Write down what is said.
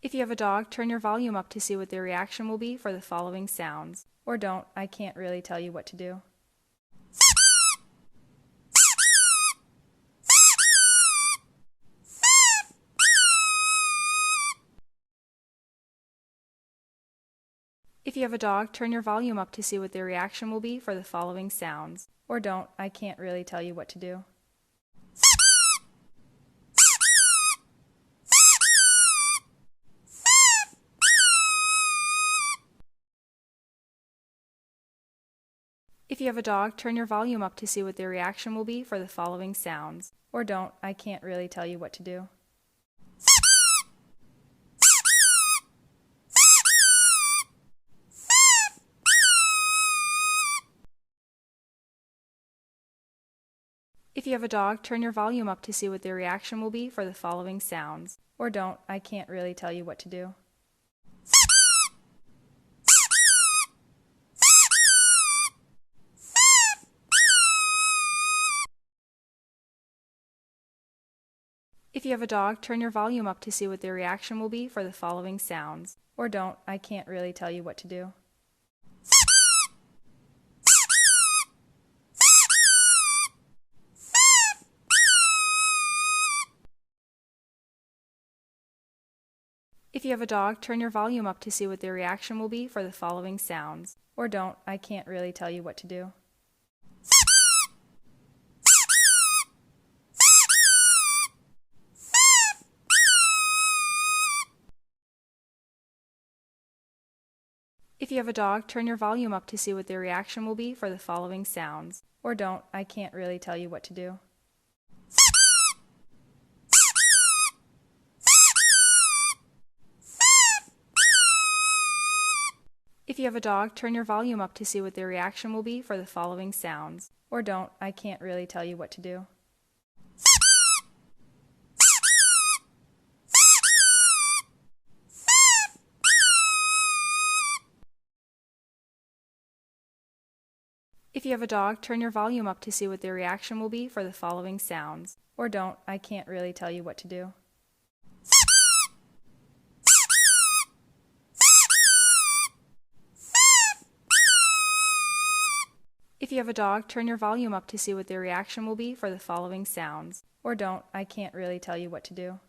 If you have a dog, turn your volume up to see what their reaction will be for the following sounds. Or don't, I can't really tell you what to do. If you have a dog, turn your volume up to see what their reaction will be for the following sounds. Or don't, I can't really tell you what to do. If you have a dog, turn your volume up to see what their reaction will be for the following sounds. Or don't, I can't really tell you what to do. If you have a dog, turn your volume up to see what their reaction will be for the following sounds. Or don't, I can't really tell you what to do. If you have a dog, turn your volume up to see what their reaction will be for the following sounds. Or don't, I can't really tell you what to do. If you have a dog, turn your volume up to see what their reaction will be for the following sounds. Or don't, I can't really tell you what to do. If you have a dog, turn your volume up to see what their reaction will be for the following sounds. Or don't, I can't really tell you what to do. If you have a dog, turn your volume up to see what their reaction will be for the following sounds. Or don't, I can't really tell you what to do. If you have a dog, turn your volume up to see what their reaction will be for the following sounds. Or don't, I can't really tell you what to do. If you have a dog, turn your volume up to see what their reaction will be for the following sounds. Or don't, I can't really tell you what to do.